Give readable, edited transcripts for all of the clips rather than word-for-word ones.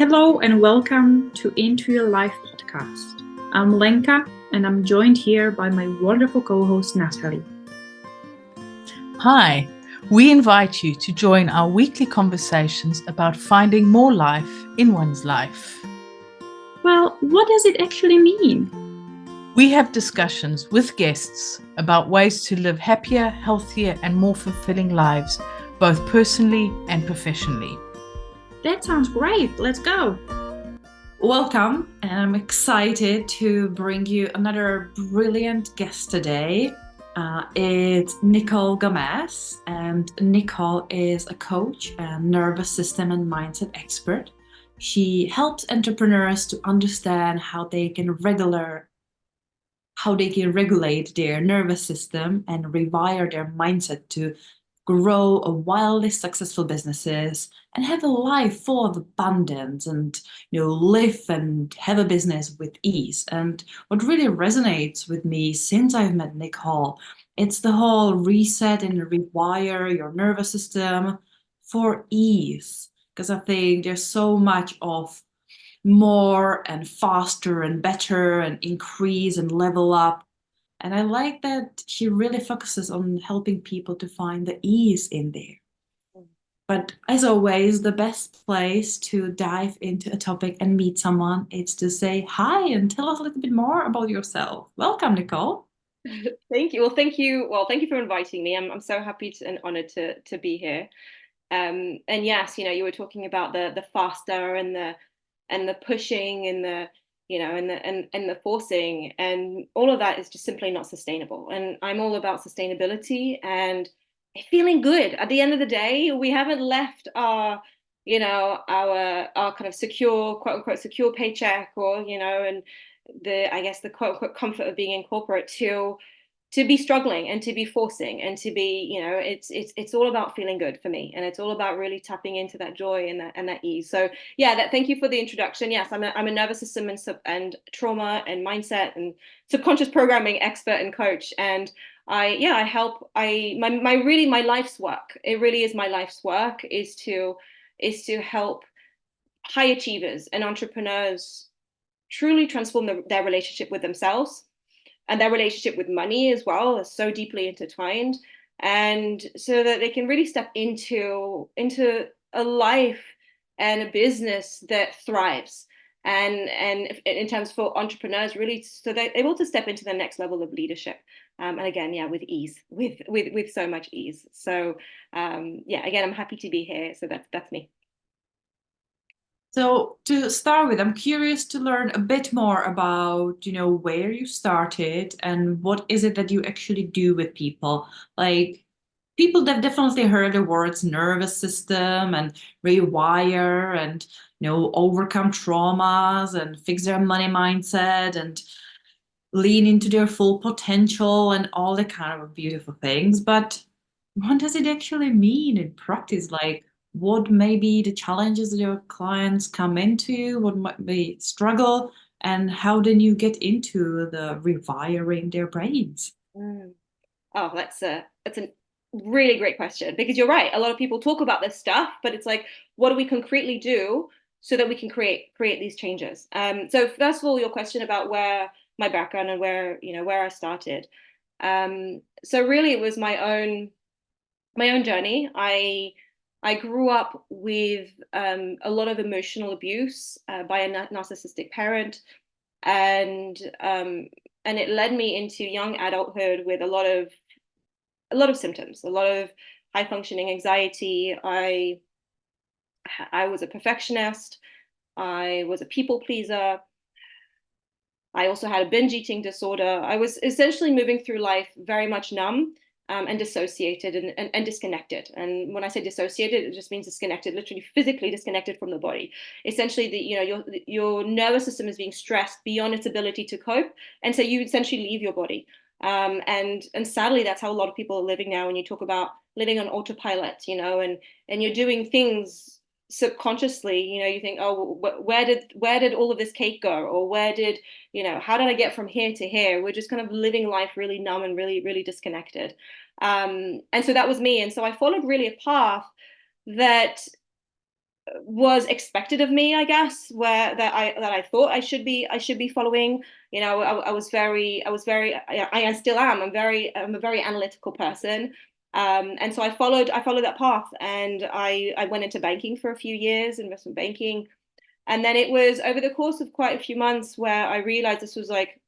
Hello and welcome to Into Your Life podcast. I'm Lenka and I'm joined here by my wonderful co-host Natalie. Hi, we invite you to join our weekly conversations about finding more life in one's life. Well, what does it actually mean? We have discussions with guests about ways to live happier, healthier, and more fulfilling lives, both personally and professionally. That sounds great. Let's go. Welcome, and I'm excited to bring you another brilliant guest today. It's Nicole Gomez, and Nicole is a coach and nervous system and mindset expert. She helps entrepreneurs to understand how they can regulate their nervous system and rewire their mindset to grow a wildly successful businesses and have a life full of abundance and live and have a business with ease. And what really resonates with me since I've met Nicole, it's the whole reset and rewire your nervous system for ease, because I think there's so much of more and faster and better and increase and level up. And I like that she really focuses on helping people to find the ease in there. But as always, the best place to dive into a topic and meet someone is to say hi and tell us a little bit more about yourself. Welcome, Nicole. Thank you. Well, thank you. Well, thank you for inviting me. I'm so happy and honored to be here. And yes, you were talking about the faster and the pushing and the and the forcing, and all of that is just simply not sustainable. And I'm all about sustainability and feeling good. At the end of the day, we haven't left our our kind of secure, quote unquote, secure paycheck, or and the, I guess, the quote unquote comfort of being in corporate to be struggling and to be forcing and to be, it's all about feeling good for me, and it's all about really tapping into that joy and that ease. So yeah, thank you for the introduction. Yes, I'm a nervous system and trauma and mindset and subconscious programming expert and coach, and I help. My life's work, it really is my life's work, is to help high achievers and entrepreneurs truly transform their relationship with themselves, and their relationship with money as well is so deeply intertwined, and so that they can really step into a life and a business that thrives, and in terms for entrepreneurs, really, so they're able to step into the next level of leadership, and again, yeah, with ease, with so much ease. So yeah, again, I'm happy to be here. So that's me. So to start with, I'm curious to learn a bit more about, where you started and what is it that you actually do with people. Like people that definitely heard the words nervous system and rewire and, overcome traumas and fix their money mindset and lean into their full potential and all the kind of beautiful things. But what does it actually mean in practice? Like, what may be the challenges that your clients come into? What might be struggle? And how then you get into the rewiring their brains? Mm. Oh, that's a really great question, because you're right. A lot of people talk about this stuff, but it's like, what do we concretely do so that we can create these changes? So first of all, your question about where my background and where I started. So really, it was my own journey. I grew up with a lot of emotional abuse by a narcissistic parent, and it led me into young adulthood with a lot of symptoms, a lot of high functioning anxiety. I was a perfectionist. I was a people pleaser. I also had a binge eating disorder. I was essentially moving through life very much numb, and dissociated and disconnected. And when I say dissociated, it just means disconnected, literally physically disconnected from the body. Essentially, your nervous system is being stressed beyond its ability to cope, and so you essentially leave your body. And sadly, that's how a lot of people are living now. When you talk about living on autopilot, and you're doing things subconsciously, you think, oh, where did all of this cake go, or how did I get from here to here? We're just kind of living life really numb and really, really disconnected. And so that was me. And so I followed really a path that was expected of me, I guess, where that I thought I should be following. You know, I was very, I still am. I'm a very analytical person. And so I followed that path, and I went into banking for a few years, investment banking. And then it was over the course of quite a few months where I realized this was like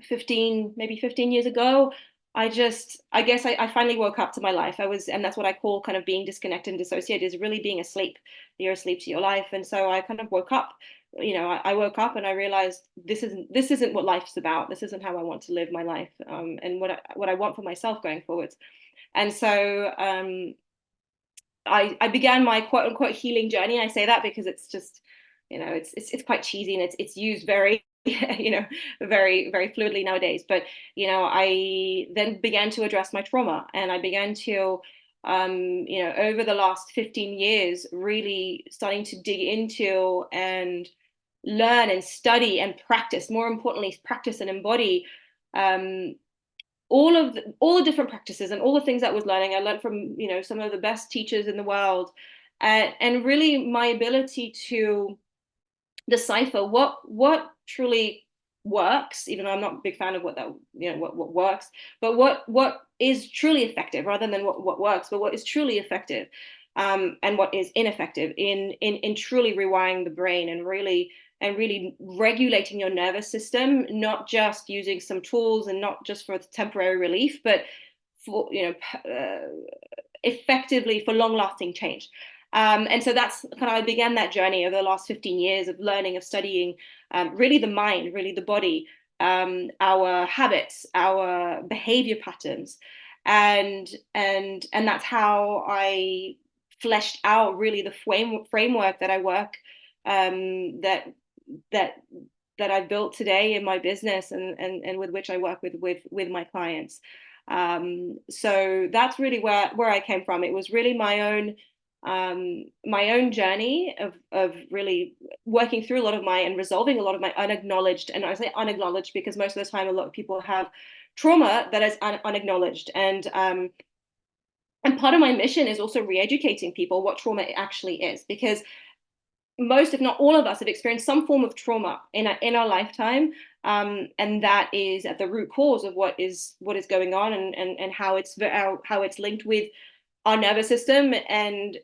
15 years ago. I guess I finally woke up to my life. And that's what I call kind of being disconnected and dissociated, is really being asleep. You're asleep to your life. And so I kind of woke up, I woke up and I realized this isn't what life's about. This isn't how I want to live my life, and what I want for myself going forwards. And so I began my quote unquote healing journey. I say that because it's just, it's quite cheesy, and it's used very, very, very fluidly nowadays. But, I then began to address my trauma, and I began to, over the last 15 years, really starting to dig into and learn and study and practice, more importantly, practice and embody, all the different practices and all the things that I was learning. I learned from, some of the best teachers in the world, and really my ability to decipher what truly works, even though I'm not a big fan of what that, what works, but what is truly effective, rather than what works, but what is truly effective, and what is ineffective in truly rewiring the brain, and really regulating your nervous system, not just using some tools and not just for temporary relief, but for, effectively for long-lasting change. And so that's kind of, I began that journey over the last 15 years of learning, of studying, really the mind, really the body, our habits, our behavior patterns. And that's how I fleshed out really the framework that I work, that I've built today in my business, and with which I work with my clients. So that's really where I came from. It was really my own journey of really working through a lot of and resolving a lot of my unacknowledged, and I say unacknowledged because most of the time a lot of people have trauma that is unacknowledged, and part of my mission is also re-educating people what trauma actually is, because most, if not all of us, have experienced some form of trauma in our lifetime, and that is at the root cause of what is going on, and how it's linked with our nervous system, and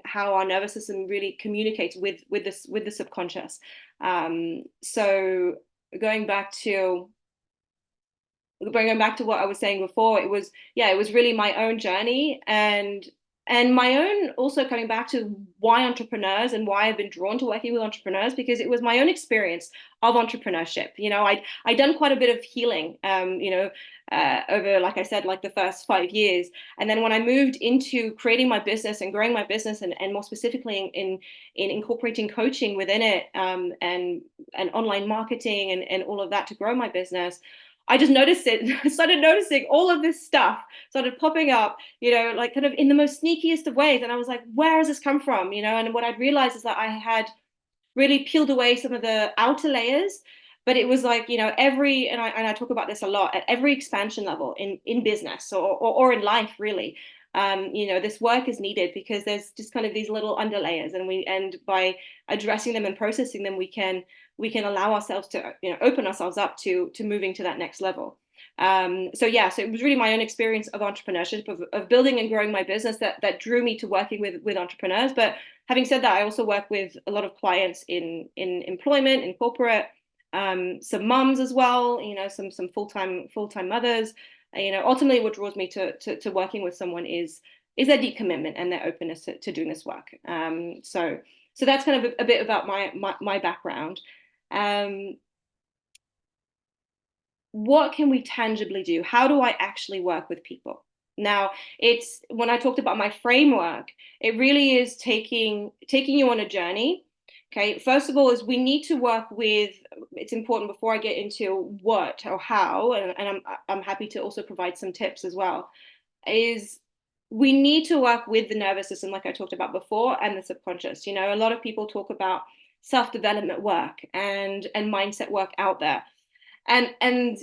how our nervous system really communicates with the subconscious. So going back to what I was saying before, it was really my own journey, and my own, also coming back to why entrepreneurs and why I've been drawn to working with entrepreneurs, because it was my own experience of entrepreneurship. I'd done quite a bit of healing, over, like I said, like the first 5 years. And then when I moved into creating my business and growing my business, and more specifically in incorporating coaching within it, and online marketing and all of that to grow my business, I just noticed it. I started noticing all of this stuff started popping up, like kind of in the most sneakiest of ways. And I was like, where has this come from? And what I'd realized is that I had really peeled away some of the outer layers, but it was like, and I talk about this a lot, at every expansion level in business, or in life, really. This work is needed, because there's just kind of these little underlayers, and by addressing them and processing them, we can allow ourselves to, open ourselves up to moving to that next level. So it was really my own experience of entrepreneurship, of building and growing my business, that drew me to working with entrepreneurs. But having said that, I also work with a lot of clients in employment, in corporate, some mums as well, some full-time mothers. Ultimately what draws me to working with someone is their deep commitment and their openness to doing this work. So that's kind of a bit about my background. What can we tangibly do? How do I actually work with people? Now, it's, when I talked about my framework, it really is taking you on a journey. Okay, first of all, is we need to work with, it's important before I get into what or how, and I'm happy to also provide some tips as well, is we need to work with the nervous system, like I talked about before, and the subconscious. A lot of people talk about self-development work and mindset work out there. And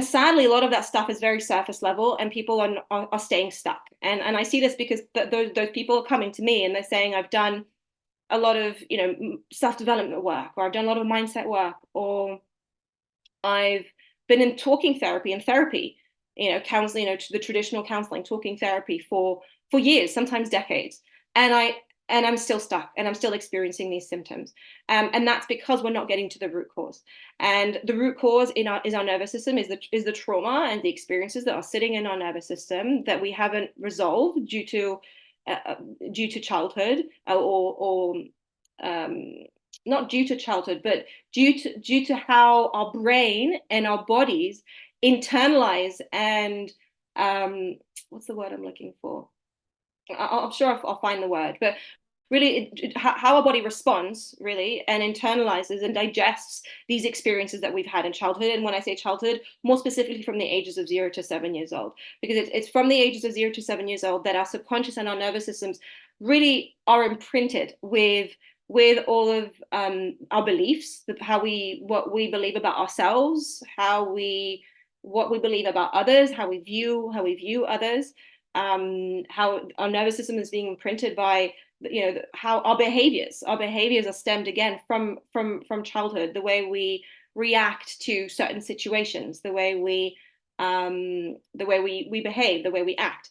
sadly, a lot of that stuff is very surface level, and people are staying stuck. And I see this because those people are coming to me and they're saying, I've done a lot of, self-development work, or I've done a lot of mindset work, or I've been in talking therapy and therapy, counseling, the traditional counseling, talking therapy for years, sometimes decades. And I'm still stuck, and I'm still experiencing these symptoms. And that's because we're not getting to the root cause. And the root cause is our nervous system, is the trauma and the experiences that are sitting in our nervous system that we haven't resolved due to childhood, or not due to childhood, but due to how our brain and our bodies internalize and what's the word I'm looking for? I'm sure I'll find the word, but really how our body responds, really, and internalizes and digests these experiences that we've had in childhood. And when I say childhood, more specifically from the ages of 0 to 7 years old, because it's from the ages of 0 to 7 years old that our subconscious and our nervous systems really are imprinted with all of our beliefs, what we believe about ourselves, what we believe about others, how we view others, how our nervous system is being imprinted by, how our behaviors are stemmed again from childhood, the way we react to certain situations, the way we behave, the way we act.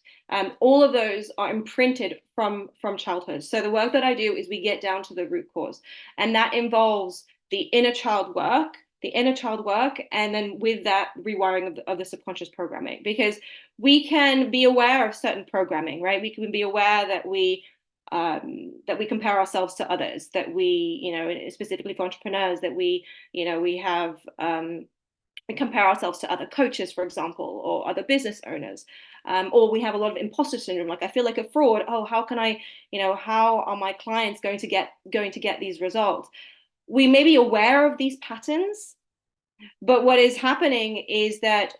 All of those are imprinted from childhood. So the work that I do is we get down to the root cause, and that involves the inner child work, and then with that, rewiring of the subconscious programming, because we can be aware of certain programming, right? We can be aware that we compare ourselves to others, that we, specifically for entrepreneurs, that we compare ourselves to other coaches, for example, or other business owners, or we have a lot of imposter syndrome. Like, I feel like a fraud. Oh, how can I, how are my clients going to get these results? We may be aware of these patterns, but what is happening is that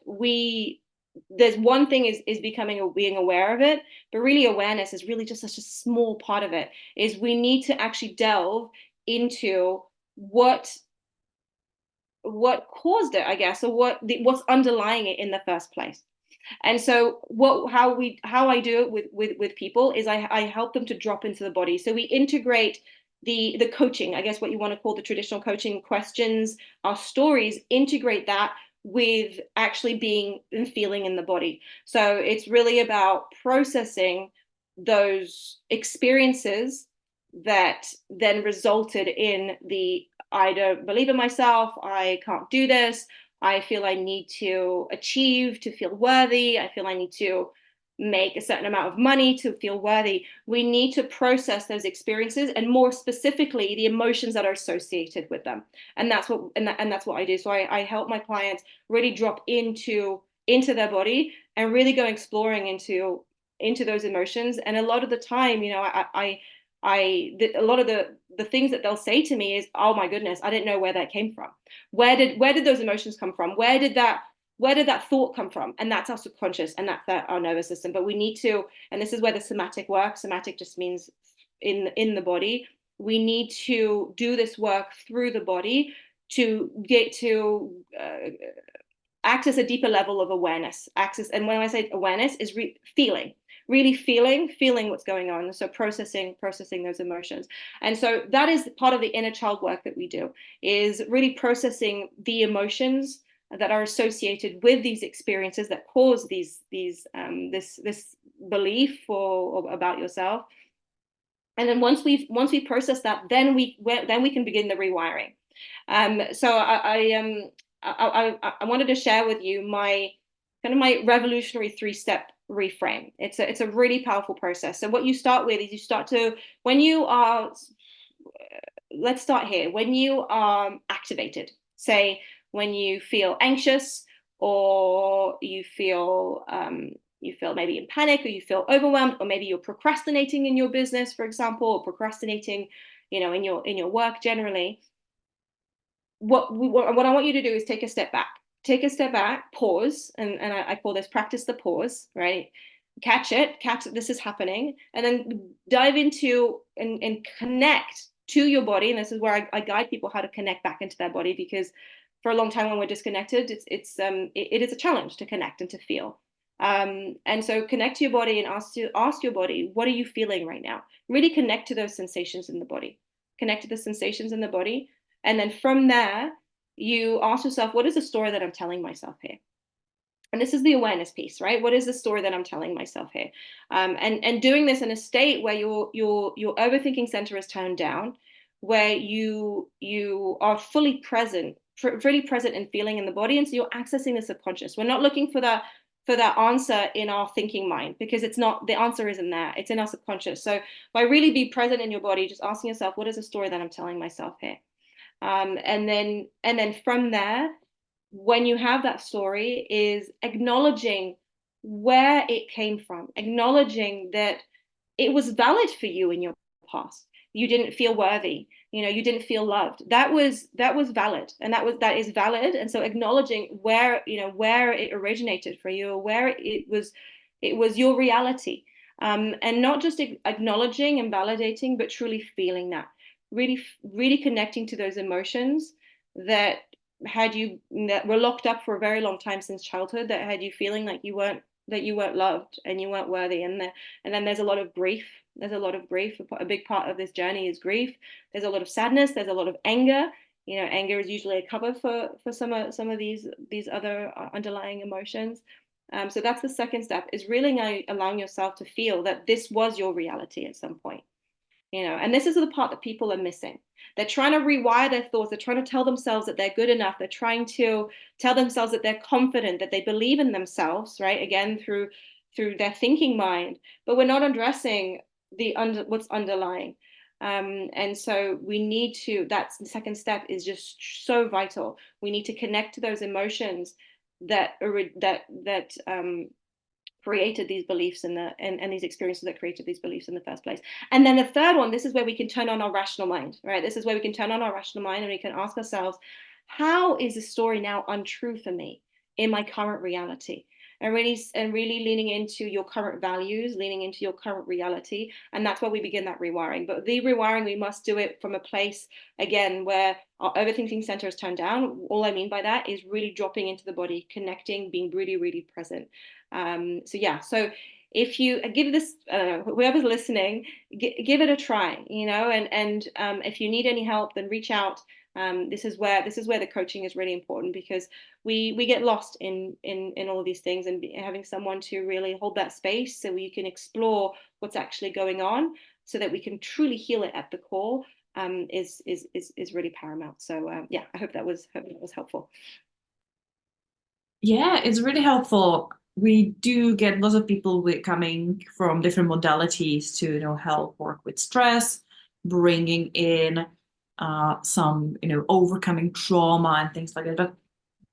there's one thing is being aware of it, but really awareness is really just such a small part of it. Is we need to actually delve into what caused it, I guess, or what's underlying it in the first place. And so how I do it with people is I help them to drop into the body. So we integrate the coaching, I guess what you want to call the traditional coaching questions, our stories, integrate that with actually being and feeling in the body. So it's really about processing those experiences that then resulted in I don't believe in myself, I can't do this, I feel I need to achieve to feel worthy, I feel I need to make a certain amount of money to feel worthy. We need to process those experiences, and more specifically the emotions that are associated with them. And that's what I do. So I help my clients really drop into their body and really go exploring into those emotions. And a lot of the time, a lot of the things that they'll say to me is, oh my goodness, I didn't know where that came from. Where did those emotions come from? Where did that thought come from? And that's our subconscious, and that's our nervous system. But we need to, and this is where the somatic works. Somatic just means in the body. We need to do this work through the body to get to access a deeper level of awareness. And when I say awareness, is really feeling what's going on. So processing those emotions. And so that is part of the inner child work that we do, is really processing the emotions that are associated with these experiences that cause this belief or about yourself. And then once we process that, then we can begin the rewiring. So I wanted to share with you my revolutionary 3-step reframe. It's a really powerful process. So what you start with is let's start here. When you are activated, say when you feel anxious, or you feel maybe in panic, or you feel overwhelmed, or maybe you're procrastinating in your business, for example, or procrastinating, in your work generally. What I want you to do is take a step back, pause, and I call this practice the pause, right? Catch this is happening, and then dive into and connect to your body. And this is where I guide people how to connect back into their body, because for a long time when we're disconnected, it is a challenge to connect and to feel. And so connect to your body and ask your body, what are you feeling right now? Really connect to those sensations in the body. connect to the sensations in the body. And then from there, you ask yourself, what is the story that I'm telling myself here? And this is the awareness piece, right? What is the story that I'm telling myself here? And doing this in a state where your overthinking center is turned down, where you are fully present, really present in feeling in the body, and so you're accessing the subconscious. We're not looking for that answer in our thinking mind, because it's not, the answer isn't there, it's in our subconscious. So by really be present in your body, just asking yourself, what is the story that I'm telling myself here? And then from there, when you have that story, is acknowledging where it came from, acknowledging that it was valid for you in your past. You didn't feel worthy, you didn't feel loved. That was valid, and that is valid. And so acknowledging where it originated for you, or where it was your reality, and not just acknowledging and validating, but truly feeling that, really connecting to those emotions that that were locked up for a very long time since childhood, that had you feeling like you weren't loved and you weren't worthy. And then there's a lot of grief. A big part of this journey is grief. There's a lot of sadness. There's a lot of anger. Anger is usually a cover for some of these other underlying emotions. So that's the second step, is really allowing yourself to feel that this was your reality at some point. And this is the part that people are missing. They're trying to rewire their thoughts. They're trying to tell themselves that they're good enough. They're trying to tell themselves that they're confident, that they believe in themselves, right? Again, through their thinking mind. But we're not addressing what's underlying. And so we need to, that's the second step, is just so vital. We need to connect to those emotions that created these beliefs and these experiences that created these beliefs in the first place. And then the third one, this is where we can turn on our rational mind, right? This is where we can turn on our rational mind, and we can ask ourselves, how is the story now untrue for me in my current reality? And really leaning into your current values, leaning into your current reality. And that's where we begin that rewiring. But the rewiring, we must do it from a place, again, where our overthinking center is turned down. All I mean by that is really dropping into the body, connecting, being really, really present. So if you give this, whoever's listening, give it a try, and if you need any help, then reach out. This is where the coaching is really important, because we get lost in all of these things, and having someone to really hold that space so we can explore what's actually going on, so that we can truly heal it at the core, is really paramount. So I hope that was helpful. Yeah, it's really helpful. We do get lots of people coming from different modalities to help work with stress, bringing in some overcoming trauma and things like that. But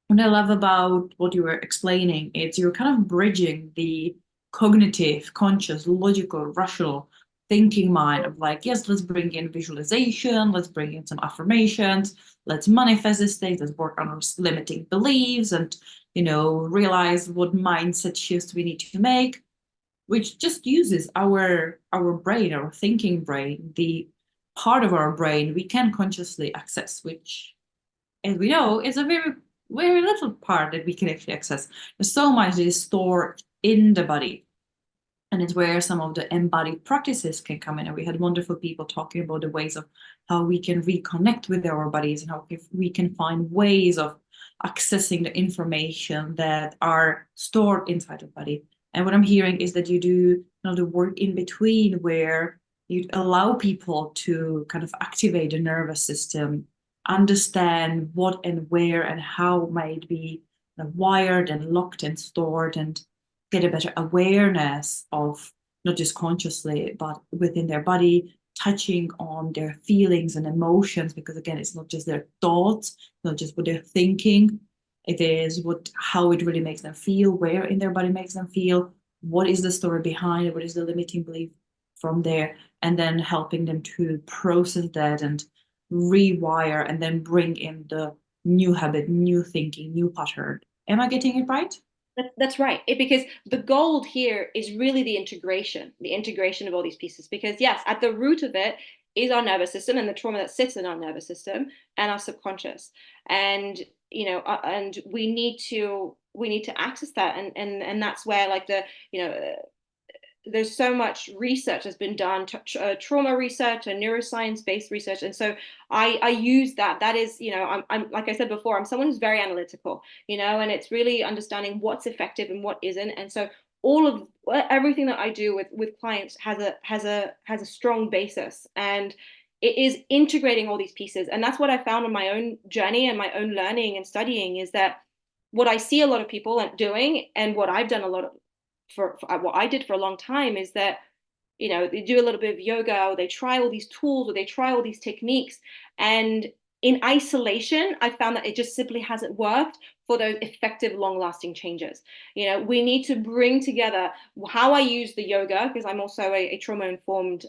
what I love about what you were explaining is you're kind of bridging the cognitive, conscious, logical, rational thinking mind of like, yes, let's bring in visualization, let's bring in some affirmations, let's manifest these things, let's work on our limiting beliefs, and realize what mindset shifts we need to make, which just uses our brain, our thinking brain, the part of our brain we can consciously access, which, as we know, is a very, very little part that we can actually access. There's so much that is stored in the body. And it's where some of the embodied practices can come in. And we had wonderful people talking about the ways of how we can reconnect with our bodies, and how we can find ways of accessing the information that are stored inside the body. And what I'm hearing is that you do the work in between, where you allow people to kind of activate the nervous system, understand what and where and how might be wired and locked and stored, and get a better awareness of, not just consciously, but within their body, touching on their feelings and emotions, because again, it's not just their thoughts, not just what they're thinking, it is how it really makes them feel, where in their body makes them feel, what is the story behind it, what is the limiting belief from there, and then helping them to process that and rewire, and then bring in the new habit, new thinking, new pattern. Am I getting it right? That's right. Because the gold here is really the integration of all these pieces. Because yes, at the root of it is our nervous system and the trauma that sits in our nervous system and our subconscious. And and we need to access that, and that's where, like, there's so much research has been done, trauma research and neuroscience-based research. And so I use that. That is, I'm like I said before, I'm someone who's very analytical, and it's really understanding what's effective and what isn't. And so everything that I do with clients has a strong basis, and it is integrating all these pieces. And that's what I found on my own journey and my own learning and studying, is that what I see a lot of people doing, and what I've done a lot of for what I did for a long time, is that they do a little bit of yoga, or they try all these tools, or they try all these techniques, and in isolation I found that it just simply hasn't worked for those effective, long-lasting changes. We need to bring together how I use the yoga, because I'm also a trauma-informed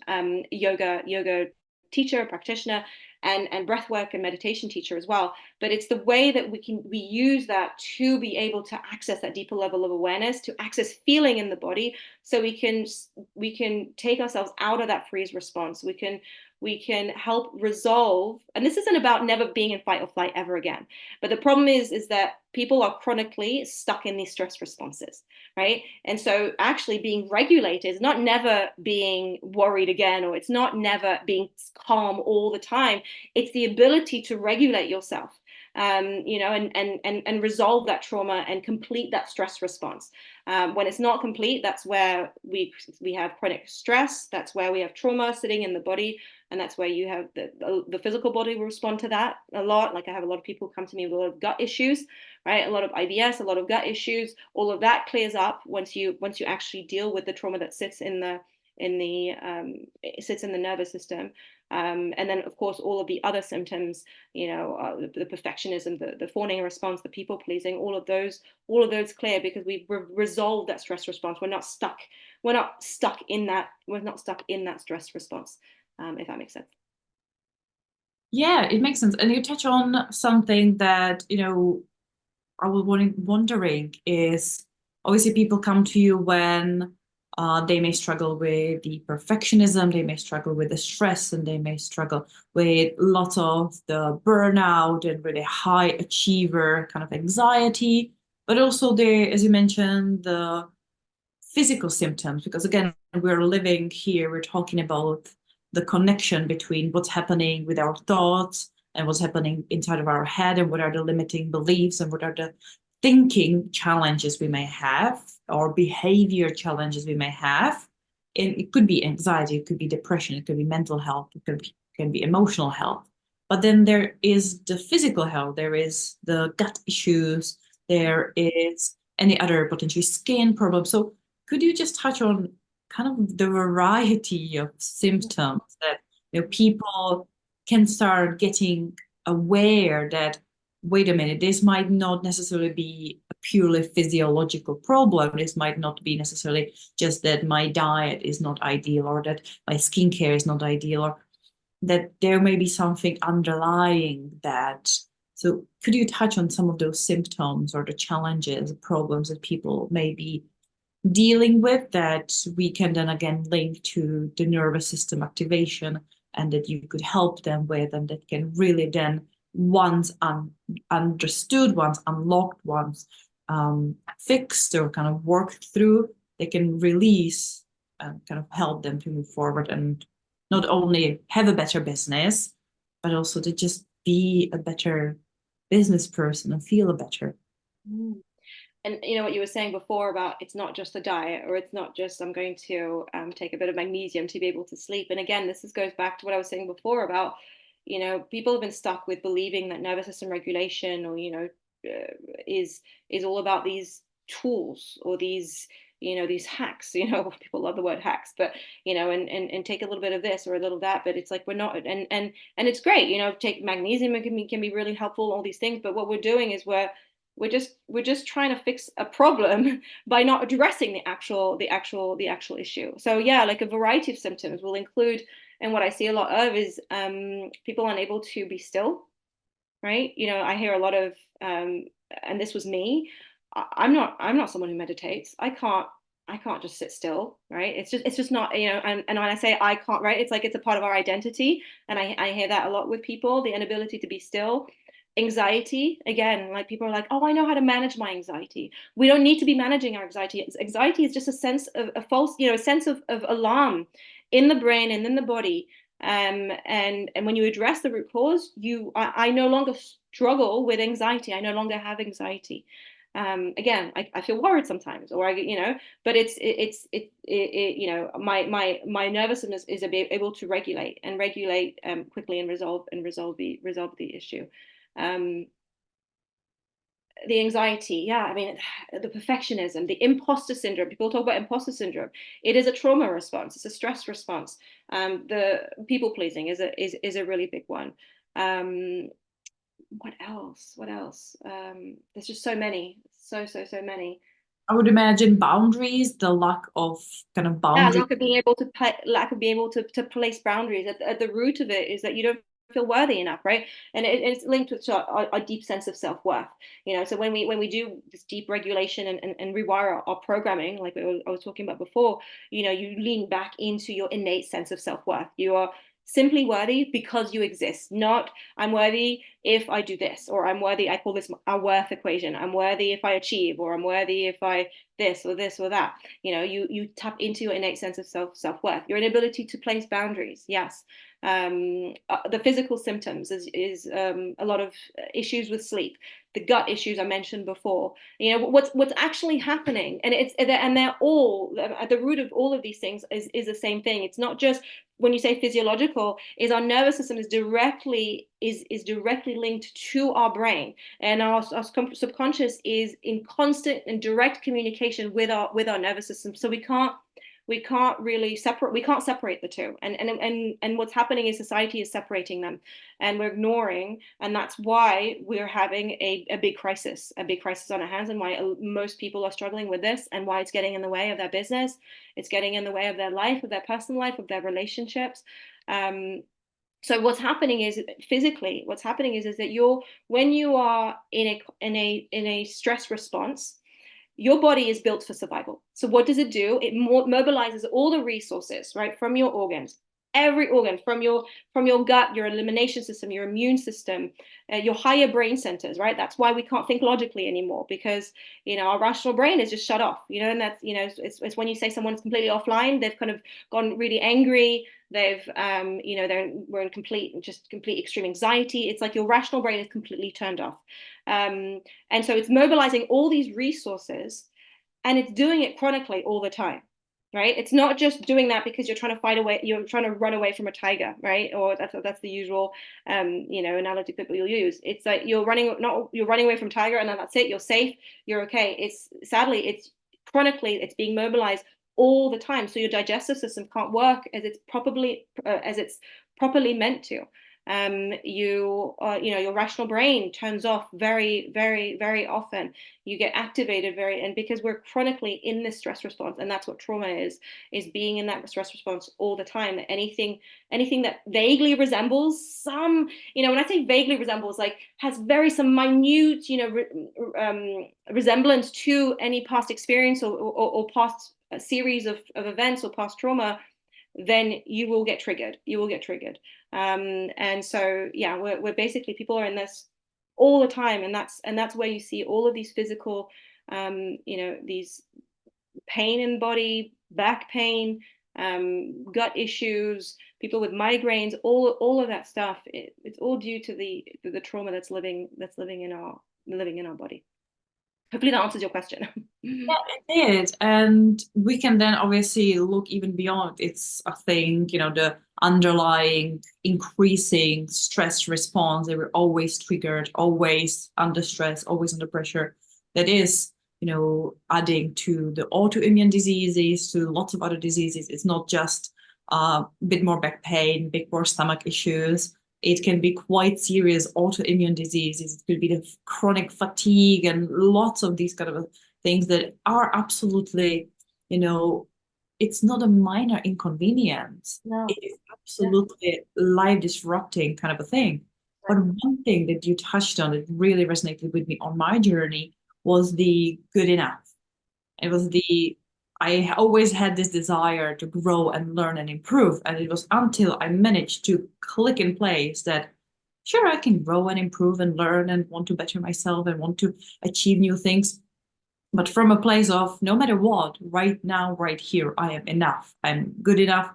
yoga teacher, practitioner, and breath work and meditation teacher as well. But it's the way that we use that to be able to access that deeper level of awareness, to access feeling in the body, so we can take ourselves out of that freeze response. We can help resolve. And this isn't about never being in fight or flight ever again, but the problem is that people are chronically stuck in these stress responses, right? And so actually being regulated is not never being worried again, or it's not never being calm all the time. It's the ability to regulate yourself, and resolve that trauma and complete that stress response. When it's not complete, that's where we have chronic stress. That's where we have trauma sitting in the body, and that's where you have the physical body will respond to that a lot. Like I have a lot of people come to me with a lot of gut issues, right? A lot of IBS, a lot of gut issues. All of that clears up once you actually deal with the trauma that sits in the nervous system. And then, of course, all of the other symptoms, the perfectionism, the fawning response, the people pleasing, all of those clear, because we've resolved that stress response. We're not stuck in that stress response, if that makes sense. Yeah, it makes sense. And you touch on something that, I was wondering is, obviously people come to you when they may struggle with the perfectionism, they may struggle with the stress, and they may struggle with lots of the burnout and really high achiever kind of anxiety. But also there, as you mentioned, the physical symptoms, because again, we're living here, we're talking about the connection between what's happening with our thoughts and what's happening inside of our head, and what are the limiting beliefs, and what are the thinking challenges we may have, or behavior challenges we may have. And it could be anxiety, it could be depression, it could be mental health, it can be emotional health. But then there is the physical health, there is the gut issues, there is any other potentially skin problems. So could you just touch on kind of the variety of symptoms that people can start getting aware that, wait a minute, this might not necessarily be a purely physiological problem. This might not be necessarily just that my diet is not ideal, or that my skincare is not ideal, or that there may be something underlying that. So could you touch on some of those symptoms or the challenges, problems that people may be dealing with, that we can then again link to the nervous system activation, and that you could help them with, and that can really then, once understood, once unlocked, once fixed or kind of worked through, they can release and kind of help them to move forward, and not only have a better business, but also to just be a better business person and feel better. And what you were saying before about, it's not just the diet, or it's not just I'm going to take a bit of magnesium to be able to sleep. And again, this goes back to what I was saying before about, people have been stuck with believing that nervous system regulation, or is all about these tools, or these hacks. People love the word hacks, but and take a little bit of this or a little of that, but it's like we're not. And it's great, take magnesium, it can be really helpful, all these things. But what we're doing is we're just trying to fix a problem by not addressing the actual issue. So yeah, like a variety of symptoms will include, and what I see a lot of is people unable to be still, right? I hear a lot of, and this was me. I'm not someone who meditates. I can't just sit still, right? It's just not, and when I say I can't, right, it's like it's a part of our identity, and I hear that a lot with people, the inability to be still. anxiety, again, like people are like, oh, I know how to manage my anxiety. We don't need to be managing our anxiety. Anxiety is just a sense of a false, a sense of alarm in the brain and in the body. And when you address the root cause, I no longer struggle with anxiety. I no longer have anxiety. Again, I feel worried sometimes, or but my nervous system is able to regulate quickly and resolve the issue. The anxiety, yeah, I mean, the perfectionism, the imposter syndrome. People talk about imposter syndrome. It is a trauma response. It's a stress response. The people pleasing is a really big one. What else? There's just so many, so many. I would imagine boundaries, the lack of kind of boundaries. Yeah, lack of being able to place boundaries. At the root of it is that you don't feel worthy enough, right? And it's linked with our deep sense of self-worth. So when we do this deep regulation and rewire our programming, like I was talking about before, you lean back into your innate sense of self-worth. You are simply worthy because you exist, not I'm worthy if I do this, or I'm worthy, I call this our worth equation. I'm worthy if I achieve, or I'm worthy if I this or that. You tap into your innate sense of self-worth, your inability to place boundaries. Yes. The physical symptoms is a lot of issues with sleep, the gut issues I mentioned before. What's actually happening, and they're all at the root of all of these things is the same thing. It's not just when you say physiological, is our nervous system is directly linked to our brain, and our subconscious is in constant and direct communication with our nervous system. So we can't really separate the two, and what's happening is society is separating them, and we're ignoring, and that's why we're having a big crisis on our hands, and why most people are struggling with this, and why it's getting in the way of their business, it's getting in the way of their life, of their personal life, of their relationships. So what's happening is physically, that when you are in a stress response, your body is built for survival. So what does it do? It mobilizes all the resources, right, from your organs, every organ, from your gut, your elimination system, your immune system, your higher brain centers, right? That's why we can't think logically anymore, because our rational brain is just shut off. And that's it's when you say someone's completely offline, they've kind of gone really angry. We're in complete extreme anxiety. It's like your rational brain is completely turned off. And so it's mobilizing all these resources, and it's doing it chronically all the time, right? It's not just doing that because you're trying to run away from a tiger, right? Or that's the usual analogy that you'll use. It's like you're running away from a tiger, and then that's it, you're safe, you're okay. It's chronically, it's being mobilized all the time, so your digestive system can't work as it's properly meant to. Your rational brain turns off very, very, very often. You get activated and because we're chronically in this stress response, and that's what trauma is being in that stress response all the time. Anything that vaguely resembles some, when I say vaguely resembles, like has some minute, resemblance to any past experience or past series of events or past trauma, then you will get triggered. And so yeah, we're basically, people are in this all the time, and that's where you see all of these physical these pain in body, back pain, gut issues, people with migraines, all of that stuff. It's all due to the trauma that's living in our body. Hopefully that answers your question. Yeah, it did. And we can then obviously look even beyond. It's, I think, the underlying increasing stress response. They were always triggered, always under stress, always under pressure. That is, adding to the autoimmune diseases, to lots of other diseases. It's not just a bit more back pain, bit more stomach issues. It can be quite serious autoimmune diseases. It could be the chronic fatigue and lots of these kind of things that are absolutely, it's not a minor inconvenience. No. It is absolutely life disrupting kind of a thing. But one thing that you touched on that really resonated with me on my journey was the good enough. It was I always had this desire to grow and learn and improve. And it was until I managed to click in place that Sure, I can grow and improve and learn and want to better myself and want to achieve new things. But from a place of no matter what, right now, right here, I am enough. I'm good enough.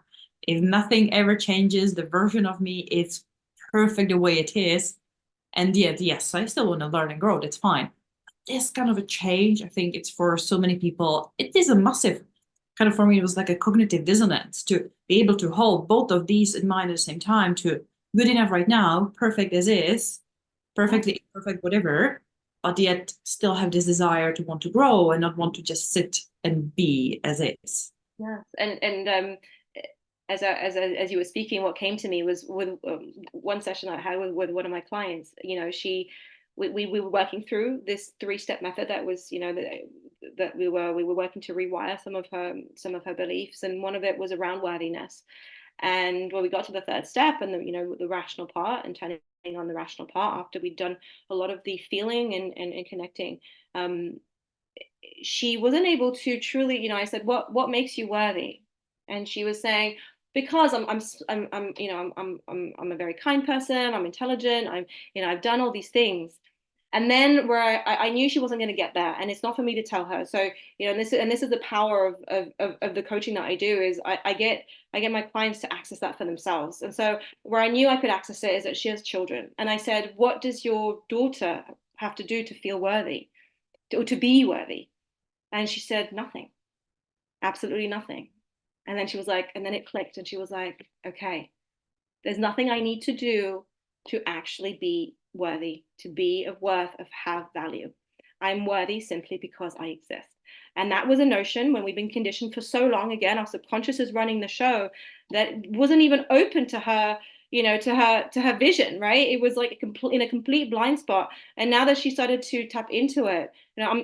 If nothing ever changes, the version of me is perfect the way it is. And yet, yes, I still want to learn and grow. That's fine. This kind of a change, I think it's for so many people, it is a massive kind of, for me, it was like a cognitive dissonance to be able to hold both of these in mind at the same time, to good enough right now, perfect as is, perfectly imperfect, whatever, but yet still have this desire to want to grow and not want to just sit and be as is. Yes, and as you were speaking, what came to me was with one session I had with one of my clients. You know, we were working through this 3-step method that was, you know, that we were working to rewire some of her beliefs, and one of it was around worthiness. And when we got to the 3rd step and the, you know, the rational part and turning on the rational part after we'd done a lot of the feeling and connecting, she wasn't able to truly, you know, I said, what makes you worthy? And she was saying, because I'm you know, I'm a very kind person, I'm intelligent, you know, I've done all these things. And then where I knew she wasn't going to get there, and it's not for me to tell her. So, you know, and this is the power of the coaching that I do, is I get my clients to access that for themselves. And so where I knew I could access it is that she has children. And I said, what does your daughter have to do to feel worthy, or to be worthy? And she said, nothing, absolutely nothing. And then she was like, and then it clicked, and she was like, okay, there's nothing I need to do to actually be worthy, to be of worth, of have value. I'm worthy simply because I exist. And that was a notion, when we've been conditioned for so long, again, our subconscious is running the show, that wasn't even open to her, you know, to her vision, right? It was like in a complete blind spot. And now that she started to tap into it, you know,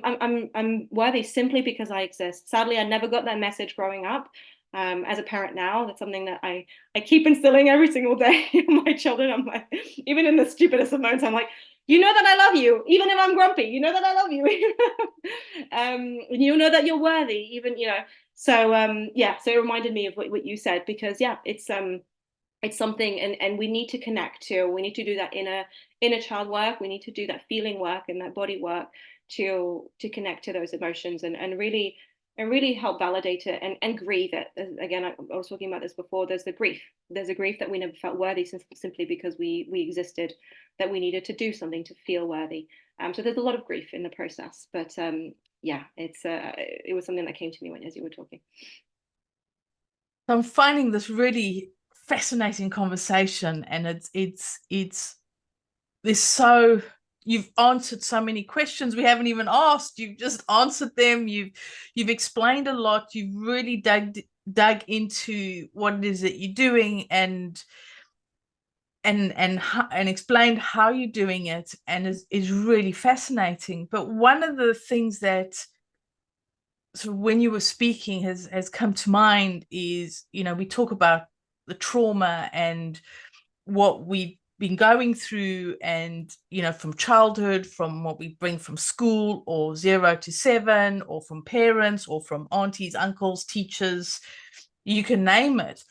I'm worthy simply because I exist. Sadly, I never got that message growing up. As a parent now, that's something that I keep instilling every single day in my children. I'm like, even in the stupidest of moments, I'm like, you know that I love you, even if I'm grumpy. You know that I love you. You know that you're worthy, even, you know. So yeah, so it reminded me of what you said, because yeah, it's something, and we need to connect to. We need to do that inner child work. We need to do that feeling work and that body work to connect to those emotions, and really help validate it, and grieve it. Again, I was talking about this before. There's a grief that we never felt worthy, simply because we existed, that we needed to do something to feel worthy. So there's a lot of grief in the process, but yeah, it was something that came to me as you were talking. I'm finding this really fascinating conversation, and it's there's so, you've answered so many questions we haven't even asked. You've just answered them. You've explained a lot. You've really dug into what it is that you're doing, and explained how you're doing it, and is really fascinating. But one of the things that, so when you were speaking, has come to mind is, you know, we talk about the trauma and what we've been going through, and, you know, from childhood, from what we bring from school, or 0 to 7, or from parents, or from aunties, uncles, teachers, you can name it.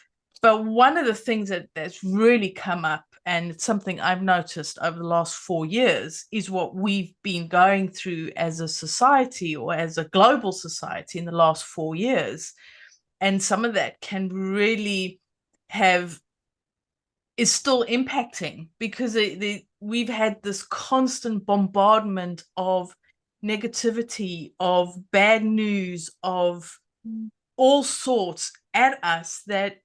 But one of the things that's really come up, and it's something I've noticed over the last 4 years, is what we've been going through as a society, or as a global society, in the last 4 years. And some of that can really is still impacting, because we've had this constant bombardment of negativity, of bad news, of all sorts at us, that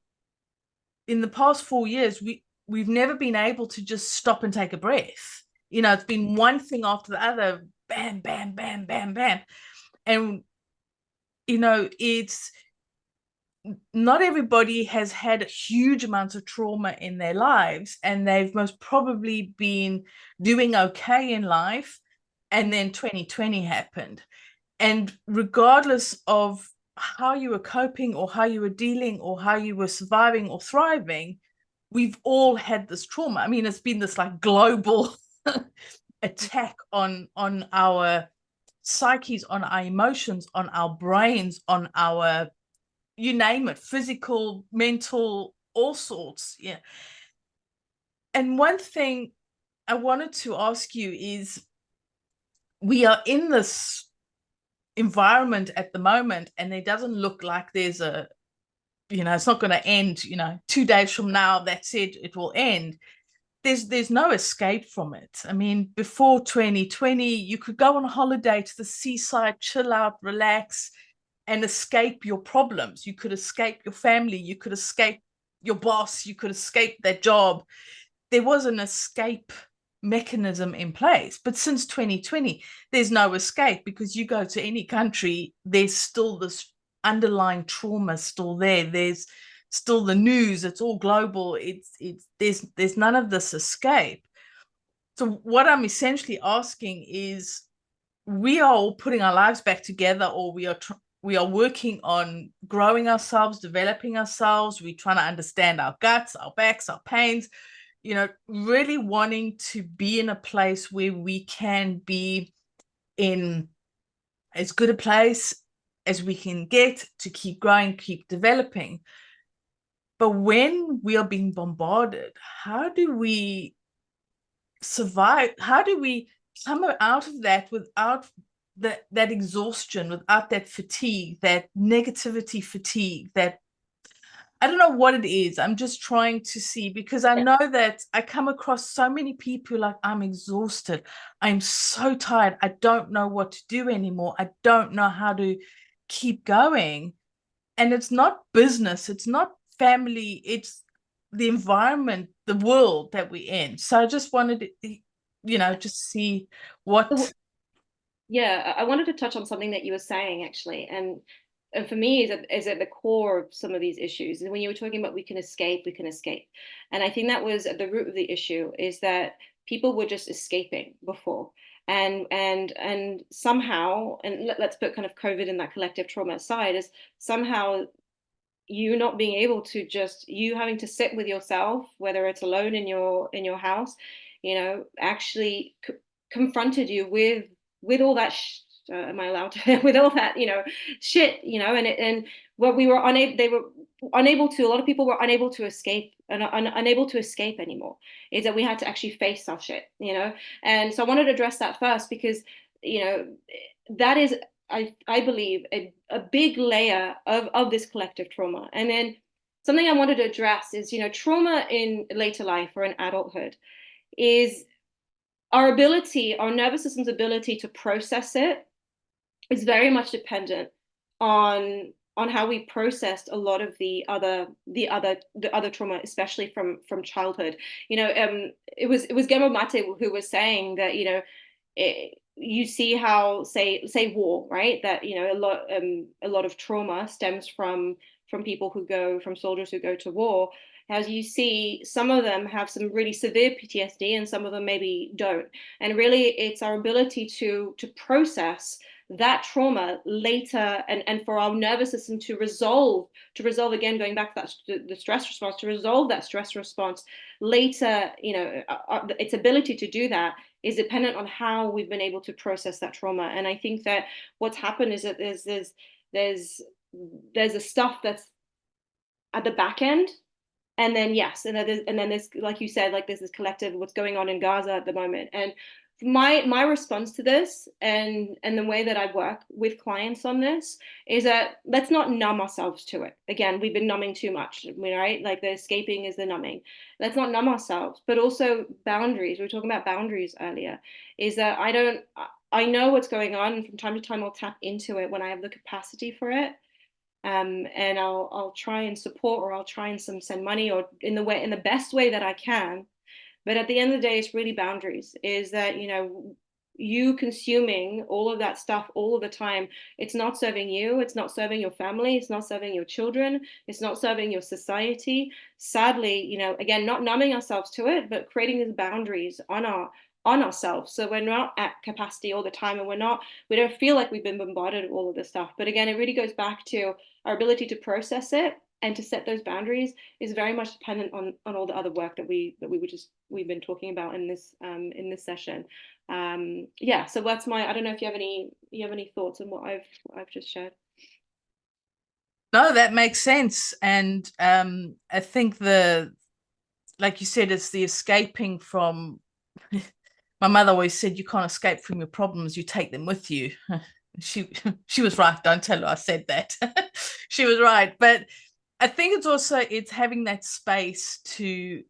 in the past 4 years, we've never been able to just stop and take a breath. You know, it's been one thing after the other, bam, bam, bam, bam, bam. And, you know, it's not everybody has had huge amounts of trauma in their lives, and they've most probably been doing okay in life. And then 2020 happened. And regardless of how you were coping, or how you were dealing, or how you were surviving or thriving, we've all had this trauma. I mean, it's been this like global attack on our psyches, on our emotions, on our brains, on our, you name it, physical, mental, all sorts. Yeah. And one thing I wanted to ask you is, we are in this environment at the moment, and it doesn't look like there's a, it's not going to end, 2 days from now, that's it, it will end. There's no escape from it. I mean, before 2020, you could go on a holiday to the seaside, chill out, relax, and escape your problems. You could escape your family, you could escape your boss, you could escape that job. There was an escape mechanism in place. But since 2020, there's no escape, because you go to any country, there's still this underlying trauma still there. There's still the news, it's all global. There's none of this escape. So what I'm essentially asking is, we are all putting our lives back together, or we are working on growing ourselves, developing ourselves. We're trying to understand our guts, our backs, our pains, really wanting to be in a place where we can be in as good a place as we can get to keep growing, keep developing. But when we are being bombarded, how do we survive? How do we come out of that without that exhaustion, without that fatigue, that negativity fatigue, that, I don't know what it is. I'm just trying to see, because I know that I come across so many people like, I'm exhausted, I'm so tired, I don't know what to do anymore, I don't know how to keep going. And it's not business, it's not family, it's the environment, the world that we're in. So I just wanted to, just see what. Yeah, I wanted to touch on something that you were saying, actually, and for me is at the core of some of these issues. And when you were talking about we can escape, and I think that was at the root of the issue, is that people were just escaping before, and somehow, and let's put kind of COVID and that collective trauma aside, is somehow you not being able to just, you having to sit with yourself, whether it's alone in your house, actually confronted you with all that am I allowed to with all that shit, and what we were unable they were unable to, a lot of people were unable to escape, and unable to escape anymore, is that we had to actually face our shit, and so I wanted to address that first, because that is, I believe, a big layer of this collective trauma. And then something I wanted to address is, trauma in later life or in adulthood is our nervous system's ability to process it is very much dependent on how we processed a lot of the other trauma, especially from childhood. It was Gemma Mate who was saying that, you see how say war, right? That a lot of trauma stems from soldiers who go to war. As you see, some of them have some really severe PTSD, and some of them maybe don't. And really, it's our ability to process that trauma later, and for our nervous system to resolve again, going back to that the stress response, to resolve that stress response later. Its ability to do that is dependent on how we've been able to process that trauma. And I think that what's happened is that there's the stuff that's at the back end, and then there's, like you said, like there's this collective, what's going on in Gaza at the moment. And my response to this, and the way that I work with clients on this, is that let's not numb ourselves to it. Again, we've been numbing too much, right? Like the escaping is the numbing. Let's not numb ourselves, but also boundaries. We were talking about boundaries earlier. Is that I know what's going on, and from time to time I'll tap into it when I have the capacity for it. And I'll try and support, or I'll try and send money, or in the best way that I can. But at the end of the day, it's really boundaries. Is that you consuming all of that stuff all of the time, it's not serving you, it's not serving your family, it's not serving your children, it's not serving your society. Sadly, again, not numbing ourselves to it, but creating these boundaries on ourselves, so we're not at capacity all the time, and we don't feel like we've been bombarded with all of this stuff. But again, it really goes back to our ability to process it and to set those boundaries is very much dependent on all the other work that we've been talking about in this session. So that's I don't know if you have any thoughts on what I've just shared. No, that makes sense. And I think like you said, it's the escaping from my mother always said, you can't escape from your problems, you take them with you. She was right. Don't tell her I said that. She was right. But I think it's having that space to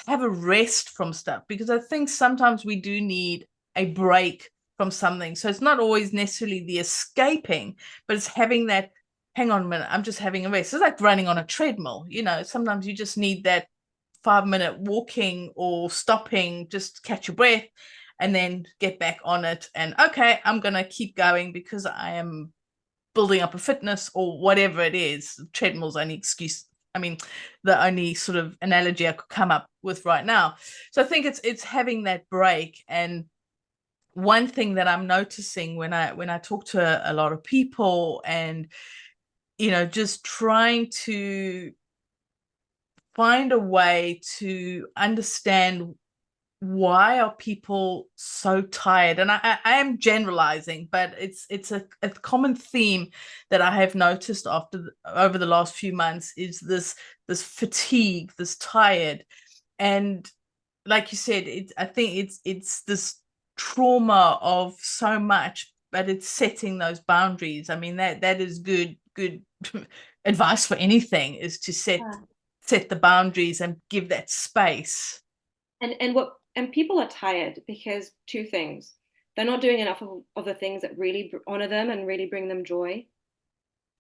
have a rest from stuff, because I think sometimes we do need a break from something. So it's not always necessarily the escaping, but it's having that, hang on a minute, I'm just having a rest. It's like running on a treadmill. Sometimes you just need that 5-minute walking or stopping, just catch your breath and then get back on it. And okay, I'm going to keep going because I am building up a fitness or whatever it is. Treadmill's only excuse. I mean, the only sort of analogy I could come up with right now. So I think it's having that break. And one thing that I'm noticing when I talk to a lot of people, and just trying to find a way to understand why are people so tired. And I am generalizing, but it's a common theme that I have noticed over the last few months, is this fatigue, this tired. And like you said, I think it's this trauma of so much, but it's setting those boundaries. I mean, that is good advice for anything, is to set the boundaries and give that space. And people are tired because two things: they're not doing enough of the things that really honor them and really bring them joy.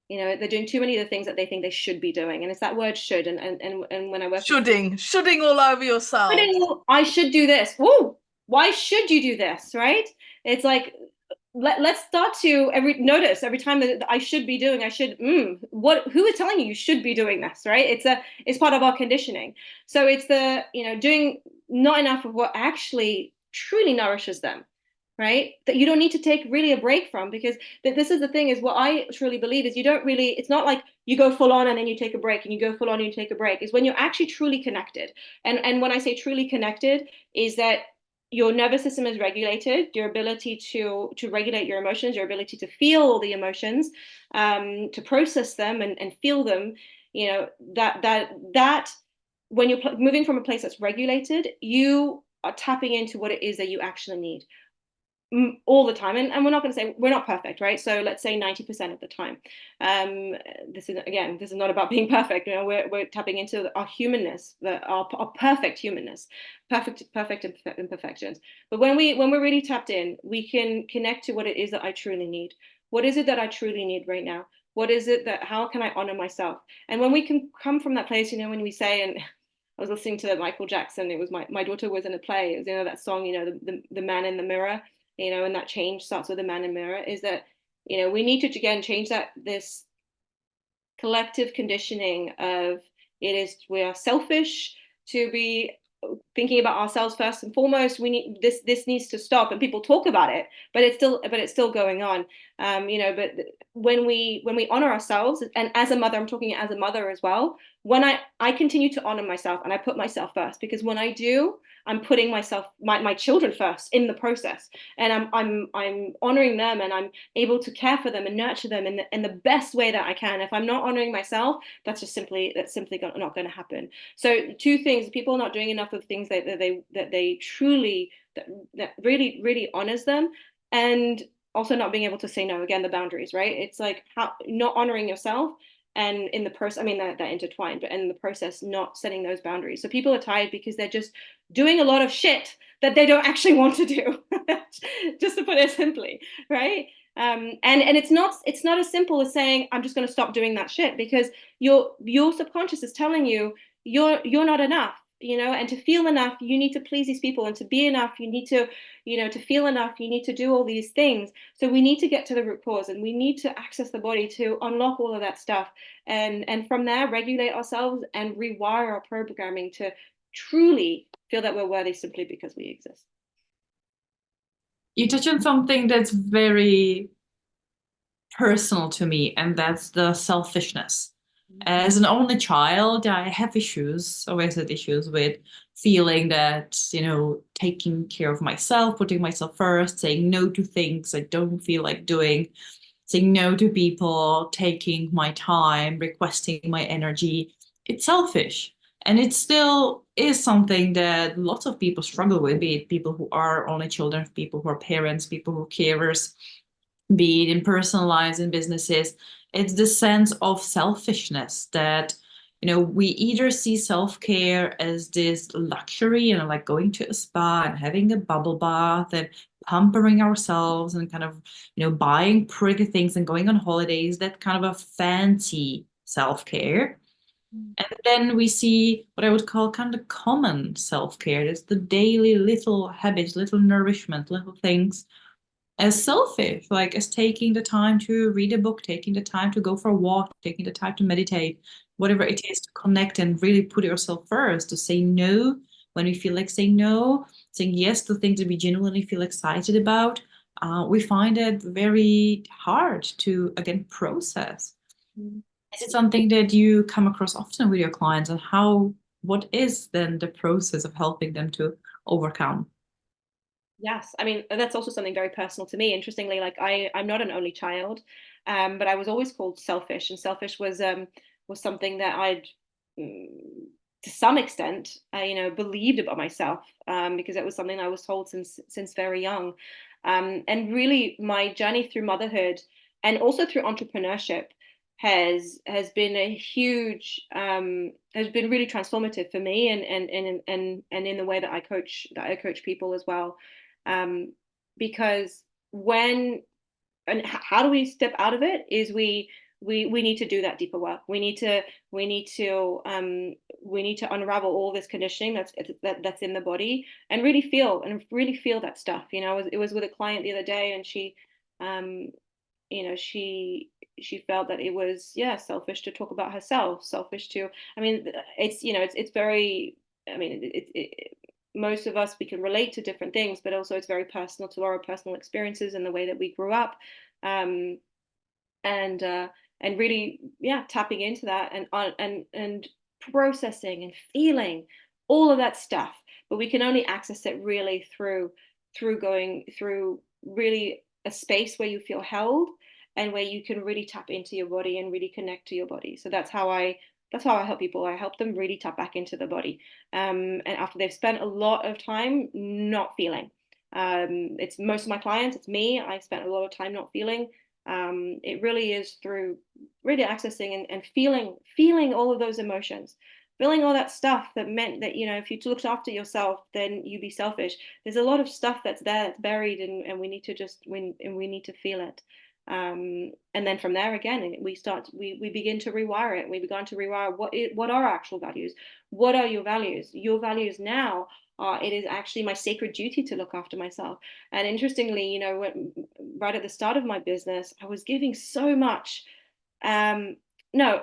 They're doing too many of the things that they think they should be doing, and it's that word should. And when I work shoulding all over yourself. I should do this. Whoa, why should you do this? Right? It's like, let's start to notice every time that I should be doing, who is telling you should be doing this, right? It's part of our conditioning. So it's doing not enough of what actually truly nourishes them, right? That you don't need to take really a break from, because this is the thing, is what I truly believe is it's not like you go full on and then you take a break, and you go full on and you take a break. Is when you're actually truly connected. And when I say truly connected, is that your nervous system is regulated, your ability to regulate your emotions, your ability to feel all the emotions, to process them and feel them, that when you're moving from a place that's regulated, you are tapping into what it is that you actually need all the time. And we're not going to say we're not perfect, right? So let's say 90% of the time. This is not about being perfect. We're tapping into our humanness, our perfect humanness, perfect imperfections. But when we're really tapped in, we can connect to what it is that I truly need. What is it that I truly need right now? What is it how can I honor myself? And when we can come from that place, when we say, and I was listening to Michael Jackson, it was my daughter was in a play, it was, that song, the man in the mirror, and that change starts with the man in the mirror, is that, we need to, again, change this collective conditioning of we are selfish to be thinking about ourselves first and foremost. We need this needs to stop, and people talk about it, but it's still going on. But when we honor ourselves, and as a mother, I'm talking as a mother as well, when I continue to honor myself and I put myself first, because when I do, I'm putting my children first in the process, and I'm honoring them, and I'm able to care for them and nurture them in the best way that I can. If I'm not honoring myself, that's simply not going to happen. So two things: people are not doing enough of things that they truly, that really, really honors them, and also not being able to say no. Again, the boundaries, right? It's like not honoring yourself, and in the process, I mean, that intertwined, but in the process, not setting those boundaries. So people are tired because they're just doing a lot of shit that they don't actually want to do, just to put it simply, right? And it's not as simple as saying, I'm just going to stop doing that shit, because your subconscious is telling you you're not enough. And to feel enough, you need to please these people, and to be enough, you need to, to feel enough, you need to do all these things. So we need to get to the root cause, and we need to access the body to unlock all of that stuff, and from there regulate ourselves and rewire our programming to truly feel that we're worthy simply because we exist. You touch on something that's very personal to me, and that's the selfishness. As an only child, I have always had issues with feeling that, taking care of myself, putting myself first, saying no to things I don't feel like doing, saying no to people, taking my time, requesting my energy. It's selfish. And it's still is something that lots of people struggle with, be it people who are only children, people who are parents, people who are carers, be it in personal lives and businesses. It's the sense of selfishness that, we either see self-care as this luxury, like going to a spa and having a bubble bath and pampering ourselves and kind of, buying pretty things and going on holidays, that kind of a fancy self-care. And then we see what I would call kind of common self-care. It's the daily little habits, little nourishment, little things as selfish, like as taking the time to read a book, taking the time to go for a walk, taking the time to meditate, whatever it is, to connect and really put yourself first, to say no when we feel like saying no, saying yes to things that we genuinely feel excited about. We find it very hard to, again, process. Is it something that you come across often with your clients, and what is then the process of helping them to overcome? Yes, I mean, that's also something very personal to me. Interestingly, like I'm not an only child, but I was always called selfish, and selfish was something that I'd, mm, to some extent, believed about myself, because it was something I was told since very young, and really my journey through motherhood and also through entrepreneurship has been a huge has been really transformative for me, and in the way that I coach people as well, um, because when and how do we step out of it is we need to do that deeper work. We need to unravel all this conditioning that's in the body, and really feel that stuff. It was with a client the other day, and um she felt that it was, yeah, selfish to talk about herself, selfish to, I mean, it's very, I mean, most of us, we can relate to different things, but also it's very personal to our personal experiences and the way that we grew up, um and really, yeah, tapping into that, and processing and feeling all of that stuff. But we can only access it really through going through really a space where you feel held, and where you can really tap into your body and really connect to your body. So that's how I help people. I help them really tap back into the body, and after they've spent a lot of time not feeling. It's most of my clients, it's me, I spent a lot of time not feeling. It really is through really accessing and feeling all of those emotions, feeling all that stuff that meant that, if you looked after yourself, then you'd be selfish. There's a lot of stuff that's there, that's buried, and we need to we need to feel it. And then from there again, we begin to rewire it. We began to rewire what are actual values. What are your values? Your values now are, it is actually my sacred duty to look after myself. And interestingly, right at the start of my business, I was giving so much. No,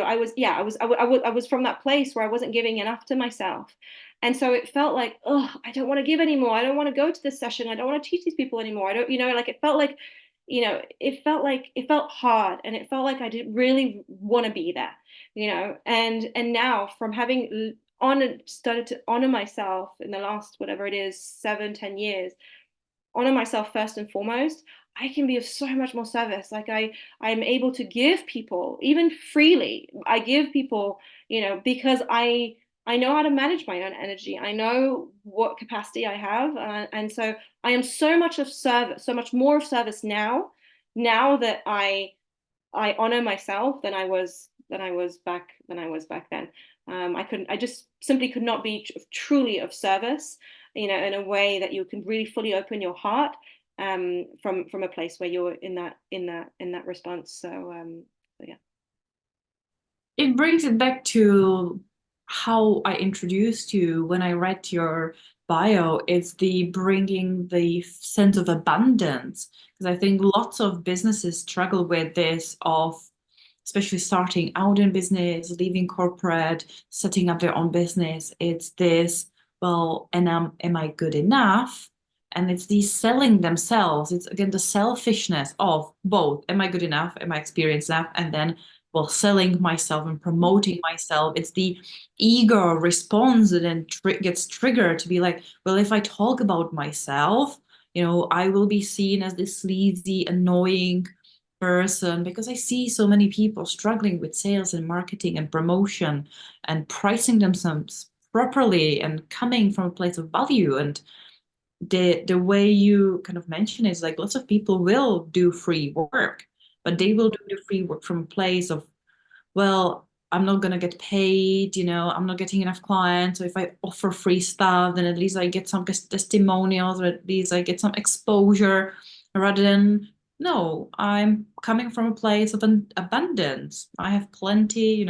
I was, yeah, I was from that place where I wasn't giving enough to myself. And so it felt like, oh, I don't want to give anymore. I don't want to go to this session. I don't want to teach these people anymore. I don't, like, it felt like, it felt hard, and it felt like I didn't really want to be there, and now, from having started to honor myself in the last, whatever it is, 7-10 years, honor myself first and foremost, I can be of so much more service. Like I'm able to give people, even freely. I give people, because I know how to manage my own energy. I know what capacity I have, and so I am so much of service, so much more of service now. Now that I honor myself than I was back then. I just simply could not be truly of service, in a way that you can really fully open your heart, from a place where you're in that response. So yeah. It brings it back to how I introduced you when I read your bio. It's the bringing the sense of abundance, because I think lots of businesses struggle with this, of especially starting out in business, leaving corporate, setting up their own business. It's this, well, and am I good enough? And it's the selling themselves. It's again the selfishness of both. Am I good enough? Am I experienced enough? And then, well, selling myself and promoting myself. It's the ego response that then gets triggered to be like, well, if I talk about myself, I will be seen as this sleazy, annoying person, because I see so many people struggling with sales and marketing and promotion and pricing themselves properly and coming from a place of value. And the way you kind of mention is like lots of people will do free work, but they will do the free work from a place of, well, I'm not gonna get paid, I'm not getting enough clients. So if I offer free stuff, then at least I get some testimonials, or at least I get some exposure, rather than, no, I'm coming from a place of an abundance. I have plenty,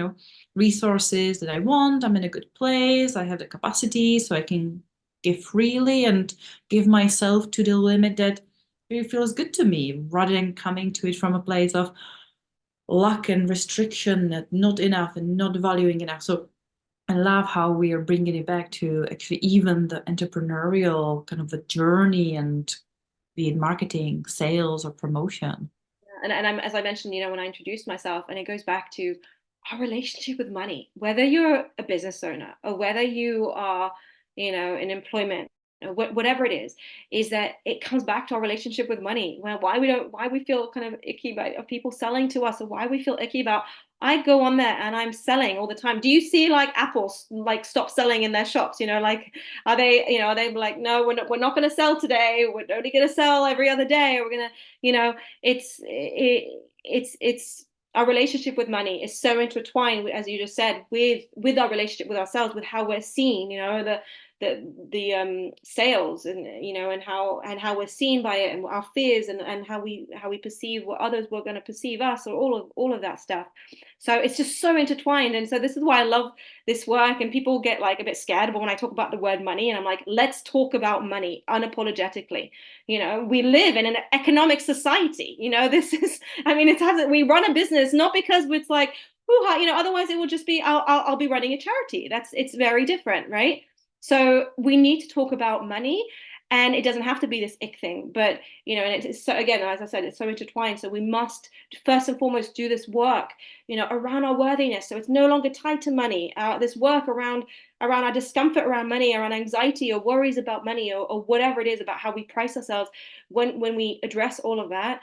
resources that I want. I'm in a good place. I have the capacity, so I can give freely and give myself to the limit that really feels good to me, rather than coming to it from a place of lack and restriction, and not enough and not valuing enough. So I love how we are bringing it back to actually even the entrepreneurial kind of a journey, and be it marketing, sales, or promotion. And I'm, as I mentioned, when I introduced myself, and it goes back to our relationship with money, whether you're a business owner or whether you are, in employment, or whatever it is that it comes back to our relationship with money. Well, why we feel kind of icky about people selling to us, or why we feel icky about. I go on there and I'm selling all the time. Do you see like Apple like stop selling in their shops? Like, are they like, no, we're not going to sell today. We're only going to sell every other day. We're going to, it's our relationship with money is so intertwined, as you just said, with our relationship with ourselves, with how we're seen, the sales, and and how we're seen by it, and our fears, and how we perceive what others were going to perceive us, or all of that stuff. So it's just so intertwined. And so this is why I love this work. And people get like a bit scared when I talk about the word money, and I'm like, let's talk about money unapologetically. We live in an economic society. This is, I mean, we run a business not because it's like, otherwise it will just be, I'll be running a charity. It's very different, right? So we need to talk about money, and it doesn't have to be this ick thing, but and it's so, again, as I said, it's so intertwined. So we must first and foremost do this work, around our worthiness. So it's no longer tied to money. This work around our discomfort around money, around anxiety or worries about money, or whatever it is about how we price ourselves. When we address all of that,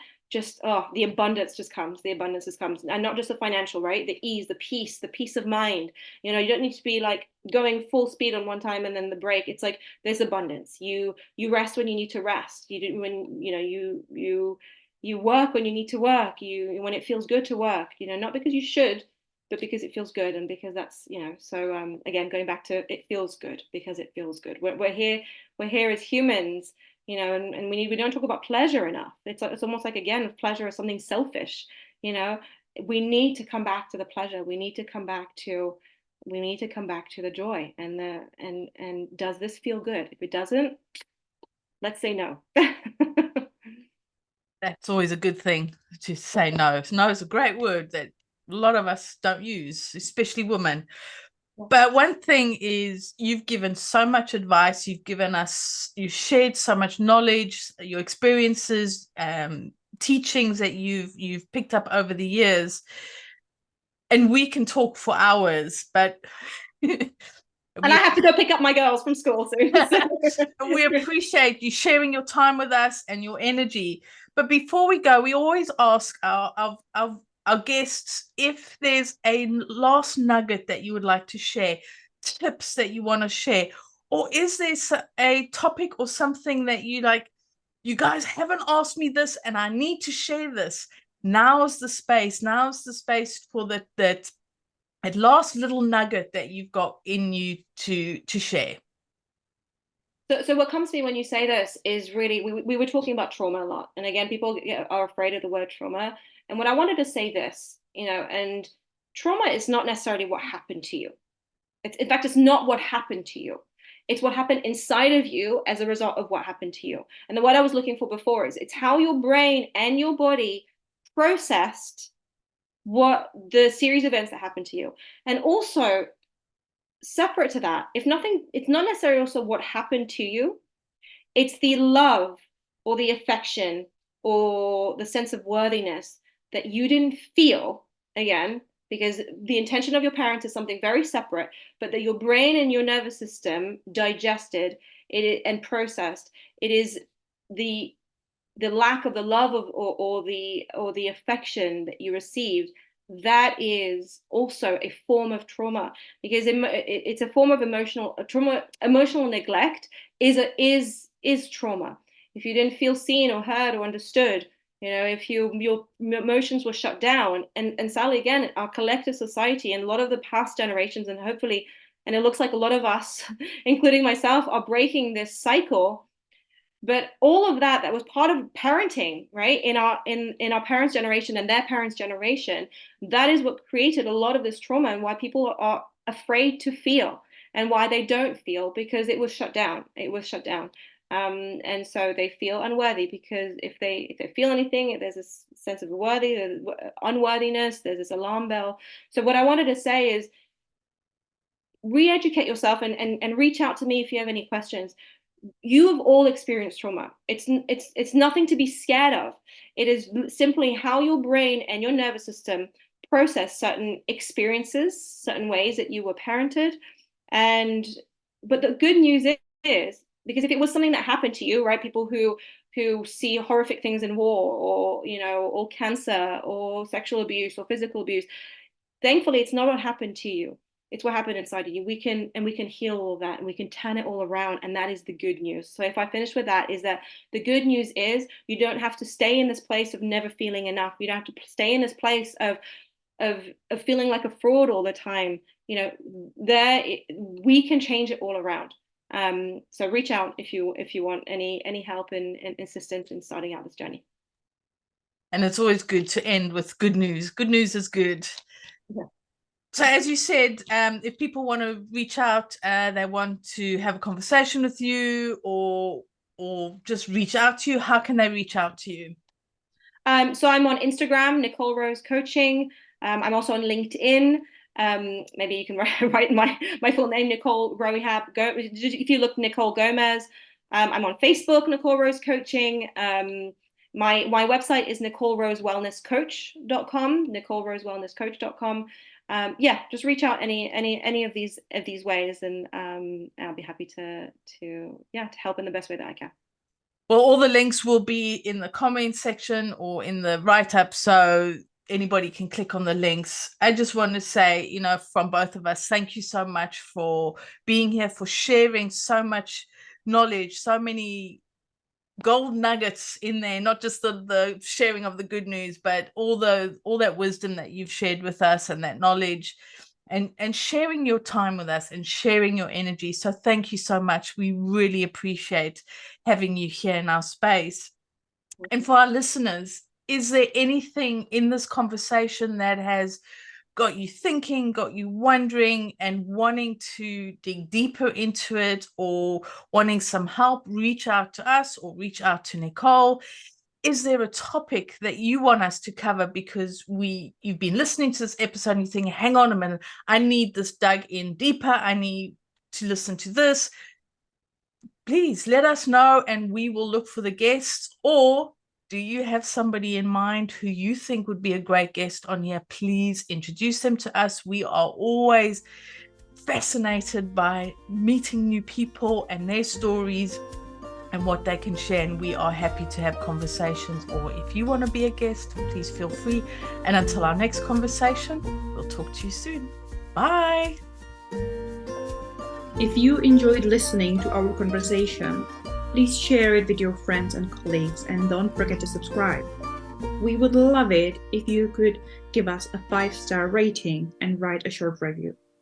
the abundance just comes. And not just the financial, right? The ease, the peace of mind. You don't need to be like going full speed on one time and then the break. It's like there's abundance. You rest when you need to rest. You work when you need to work. When it feels good to work. Not because you should, but because it feels good, and because that's So again, going back to it feels good because it feels good. We're here as humans. And we don't talk about pleasure enough. It's almost like, again, pleasure is something selfish. We need to come back to the pleasure. We need to come back to the joy, and does this feel good? If it doesn't, let's say no. That's always a good thing, to say no. No is a great word that a lot of us don't use, especially women. But one thing is, you've given so much advice, you've shared so much knowledge, your experiences, teachings that you've picked up over the years, and we can talk for hours, but and I have to go pick up my girls from school soon. So. We appreciate you sharing your time with us and your energy. But before we go, we always ask our guests if there's a last nugget that you would like to share, tips that you want to share, or is there a topic or something that you like, you guys haven't asked me this and I need to share this. Now's the space for that last little nugget that you've got in you to share. So what comes to me when you say this is really, we were talking about trauma a lot. And again, people are afraid of the word trauma. And what I wanted to say this, and trauma is not necessarily what happened to you. In fact, it's not what happened to you. It's what happened inside of you as a result of what happened to you. And then what I was looking for before is it's how your brain and your body processed what the series of events that happened to you. And also, separate to that, if nothing, it's not necessarily also what happened to you. It's the love or the affection or the sense of worthiness that you didn't feel, again, because the intention of your parents is something very separate, but that your brain and your nervous system digested it and processed. It is the lack of the love of or the affection that you received that is also a form of trauma, because it's a form of emotional trauma. Emotional neglect is trauma. If you didn't feel seen or heard or understood, if your emotions were shut down, and sadly, again, our collective society and a lot of the past generations, and hopefully, and it looks like a lot of us, including myself, are breaking this cycle. But all of that was part of parenting, right? In our parents' generation and their parents' generation, that is what created a lot of this trauma, and why people are afraid to feel, and why they don't feel, because it was shut down. It was shut down. And so they feel unworthy, because if they feel anything, there's this sense of unworthiness, there's this alarm bell. So what I wanted to say is, re-educate yourself, and reach out to me if you have any questions. You have all experienced trauma. It's nothing to be scared of. It is simply how your brain and your nervous system process certain experiences, certain ways that you were parented. But the good news is, because if it was something that happened to you, right, people who see horrific things in war, or cancer, or sexual abuse, or physical abuse, thankfully it's not what happened to you. It's what happened inside of you. We can heal all of that, and we can turn it all around. And that is the good news. So if I finish with that, is that the good news is, you don't have to stay in this place of never feeling enough. You don't have to stay in this place of feeling like a fraud all the time. We can change it all around. So reach out if you want any help and assistance in starting out this journey. And it's always good to end with good news. Good news is good. Yeah. So as you said, if people want to reach out, they want to have a conversation with you, or just reach out to you, how can they reach out to you? So I'm on Instagram, Nicole Rose Coaching. I'm also on LinkedIn. Maybe you can write my full name, Nicole Rehab. If you look Nicole Gomez. I'm on Facebook, Nicole Rose Coaching. My website is NicoleRoseWellnessCoach.com, NicoleRoseWellnessCoach.com. Just reach out any of these ways, and I'll be happy to help in the best way that I can. Well, all the links will be in the comment section or in the write-up, so anybody can click on the links. I just want to say, from both of us, thank you so much for being here, for sharing so much knowledge, so many gold nuggets in there, not just the sharing of the good news, but all that wisdom that you've shared with us, and that knowledge, and sharing your time with us, and sharing your energy. So thank you so much. We really appreciate having you here in our space. And for our listeners, is there anything in this conversation that has got you thinking, got you wondering, and wanting to dig deeper into it, or wanting some help? Reach out to us, or reach out to Nicole. Is there a topic that you want us to cover, because you've been listening to this episode and you think, hang on a minute, I need this dug in deeper, I need to listen to this? Please let us know, and we will look for the guests. Or do you have somebody in mind who you think would be a great guest on here? Please introduce them to us. We are always fascinated by meeting new people and their stories and what they can share, and we are happy to have conversations. Or if you want to be a guest, please feel free. And until our next conversation, we'll talk to you soon. Bye. If you enjoyed listening to our conversation, please share it with your friends and colleagues, and don't forget to subscribe. We would love it if you could give us a 5-star rating and write a short review.